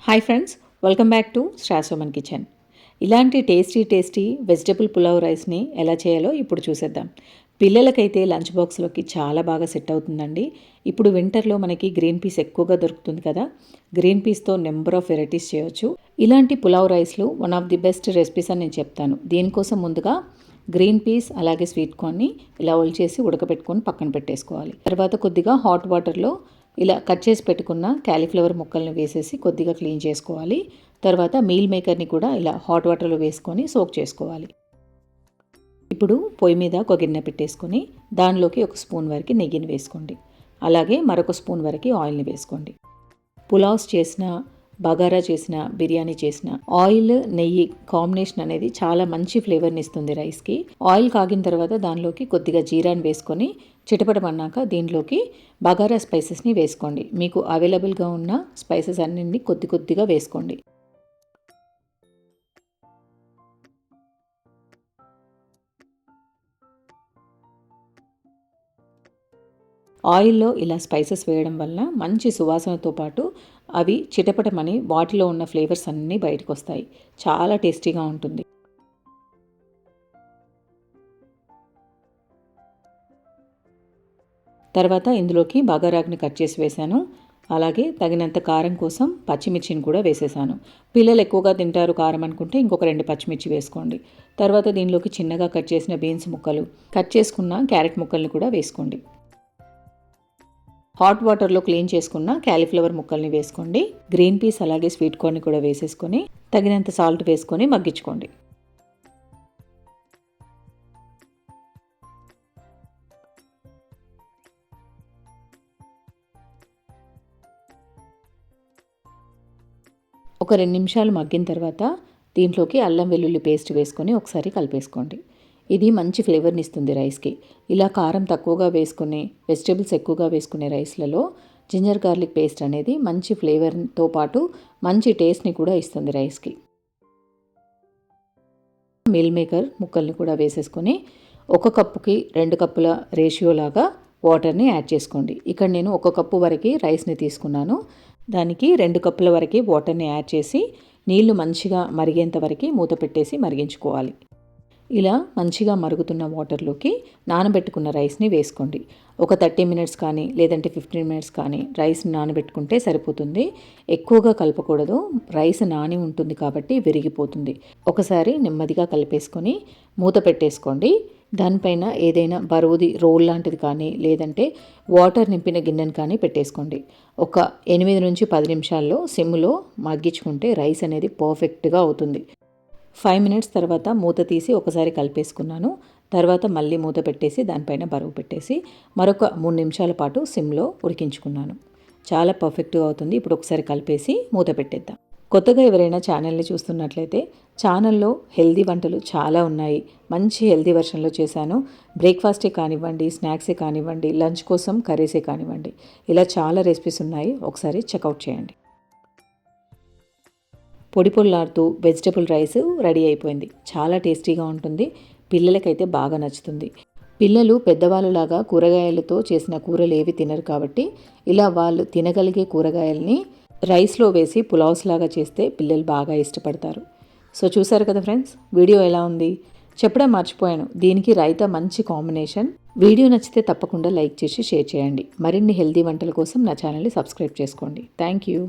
Hi friends, welcome back to Shrasoman kitchen. ఇలాంటి tasty vegetable pulao రైస్ని ఎలా చేయాలో ఇప్పుడు చూసేద్దాం. పిల్లలకైతే లంచ్ బాక్స్లోకి చాలా బాగా సెట్ అవుతుందండి. ఇప్పుడు వింటర్లో మనకి గ్రీన్ పీస్ ఎక్కువగా దొరుకుతుంది కదా. గ్రీన్ పీస్తో నెంబర్ ఆఫ్ వెరైటీస్ చేయొచ్చు. ఇలాంటి పులావ్ రైస్లు one of the best recipes అని నేను చెప్తాను. దీనికోసం ముందుగా గ్రీన్ పీస్ అలాగే స్వీట్ కార్న్ని ఇలా ఒలిచేసి ఉడకబెట్టుకొని పక్కన పెట్టేసుకోవాలి. తర్వాత కొద్దిగా హాట్ వాటర్లో ఇలా కట్ చేసి పెట్టుకున్న క్యాలీఫ్లవర్ ముక్కల్ని వేసేసి కొద్దిగా క్లీన్ చేసుకోవాలి. తర్వాత మీల్ మేకర్ని కూడా ఇలా హాట్ వాటర్లో వేసుకొని సోక్ చేసుకోవాలి. ఇప్పుడు పొయ్యి మీద ఒక గిన్నె పెట్టేసుకొని దానిలోకి ఒక స్పూన్ వరకు నెయ్యిని వేసుకోండి. అలాగే మరొక స్పూన్ వరకు ఆయిల్ని వేసుకోండి. పులావ్స్ చేసిన, బగారా చేసిన, బిర్యానీ చేసిన ఆయిల్ నెయ్యి కాంబినేషన్ అనేది చాలా మంచి ఫ్లేవర్ని ఇస్తుంది రైస్కి. ఆయిల్ కాగిన తర్వాత దానిలోకి కొద్దిగా జీరాని వేసుకొని చిటపటమన్నాక దీంట్లోకి బగారా స్పైసెస్ని వేసుకోండి. మీకు అవైలబుల్గా ఉన్న స్పైసెస్ అన్నింటినీ కొద్దిగా వేసుకోండి. ఆయిల్లో ఇలా స్పైసెస్ వేయడం వల్ల మంచి సువాసనతో పాటు అవి చిటపటమని వాటిలో ఉన్న ఫ్లేవర్స్ అన్నీ బయటకు వస్తాయి. చాలా టేస్టీగా ఉంటుంది. తర్వాత ఇందులోకి బగారాకుని కట్ చేసి వేశాను. అలాగే తగినంత కారం కోసం పచ్చిమిర్చిని కూడా వేసేసాను. పిల్లలు ఎక్కువగా తింటారు కారం అనుకుంటే ఇంకొక 2 పచ్చిమిర్చి వేసుకోండి. తర్వాత దీనిలోకి చిన్నగా కట్ చేసిన బీన్స్ ముక్కలు, కట్ చేసుకున్న క్యారెట్ ముక్కల్ని కూడా వేసుకోండి. హాట్ వాటర్లో క్లీన్ చేసుకున్న క్యాలీఫ్లవర్ ముక్కల్ని వేసుకోండి. గ్రీన్ పీస్ అలాగే స్వీట్ కార్న్ కూడా వేసేసుకొని తగినంత సాల్ట్ వేసుకొని మగ్గించుకోండి. ఒక 2 నిమిషాలు మగ్గిన తర్వాత దీంట్లోకి అల్లం వెల్లుల్లి పేస్ట్ వేసుకొని ఒకసారి కలిపేసుకోండి. ఇది మంచి ఫ్లేవర్ని ఇస్తుంది రైస్కి. ఇలా కారం తక్కువగా వేసుకునే, వెజిటేబుల్స్ ఎక్కువగా వేసుకునే రైస్లలో జింజర్ గార్లిక్ పేస్ట్ అనేది మంచి ఫ్లేవర్తో పాటు మంచి టేస్ట్ని కూడా ఇస్తుంది రైస్కి. మీల్ మేకర్ ముక్కల్ని కూడా వేసేసుకొని 1 కప్పుకి 2 కప్పుల రేషియో లాగా వాటర్ని యాడ్ చేసుకోండి. ఇక్కడ నేను 1 కప్పు వరకు రైస్ని తీసుకున్నాను. దానికి 2 కప్పుల వరకు వాటర్ని యాడ్ చేసి నీళ్లు మంచిగా మరిగేంత వరకు మూత పెట్టేసి మరిగించుకోవాలి. ఇలా మంచిగా మరుగుతున్న వాటర్లోకి నానబెట్టుకున్న రైస్ని వేసుకోండి. ఒక 30 మినిట్స్ కానీ లేదంటే 15 మినిట్స్ కానీ రైస్ని నానబెట్టుకుంటే సరిపోతుంది. ఎక్కువగా కలపకూడదు, రైస్ నాని ఉంటుంది కాబట్టి విరిగిపోతుంది. ఒకసారి నెమ్మదిగా కలిపేసుకొని మూత పెట్టేసుకోండి. దానిపైన ఏదైనా బరువుది రోల్ లాంటిది కానీ లేదంటే వాటర్ నింపిన గిన్నెను కానీ పెట్టేసుకోండి. ఒక 8 నుంచి 10 నిమిషాల్లో సిమ్లో మగ్గించుకుంటే రైస్ అనేది పర్ఫెక్ట్గా అవుతుంది. 5 మినిట్స్ తర్వాత మూత తీసి ఒకసారి కలిపేసుకున్నాను. తర్వాత మళ్ళీ మూత పెట్టేసి దానిపైన బరువు పెట్టేసి మరొక 3 నిమిషాల పాటు సిమ్లో ఉడికించుకున్నాను. చాలా పర్ఫెక్ట్గా అవుతుంది. ఇప్పుడు ఒకసారి కలిపేసి మూత పెట్టేద్దాం. కొత్తగా ఎవరైనా ఛానల్ని చూస్తున్నట్లయితే ఛానల్లో హెల్దీ వంటలు చాలా ఉన్నాయి. మంచి హెల్దీ వెర్షన్లో చేశాను. బ్రేక్ఫాస్టే కానివ్వండి, స్నాక్సే కానివ్వండి, లంచ్ కోసం కర్రీసే కానివ్వండి, ఇలా చాలా రెసిపీస్ ఉన్నాయి. ఒకసారి చెక్అవుట్ చేయండి. పొడి పొడిలాడుతూ వెజిటబుల్ రైస్ రెడీ అయిపోయింది. చాలా టేస్టీగా ఉంటుంది. పిల్లలకైతే బాగా నచ్చుతుంది. పిల్లలు పెద్దవాళ్ళలాగా కూరగాయలతో చేసిన కూరలు ఏవి తినరు కాబట్టి ఇలా వాళ్ళు తినగలిగే కూరగాయల్ని రైస్లో వేసి పులావ్స్ లాగా చేస్తే పిల్లలు బాగా ఇష్టపడతారు. సో చూసారు కదా ఫ్రెండ్స్, వీడియో ఎలా ఉంది? చెప్పడం మర్చిపోయాను, దీనికి రైతా మంచి కాంబినేషన్. వీడియో నచ్చితే తప్పకుండా లైక్ చేసి షేర్ చేయండి. మరిన్ని హెల్తీ వంటల కోసం నా ఛానల్ని సబ్స్క్రైబ్ చేసుకోండి. Thank you.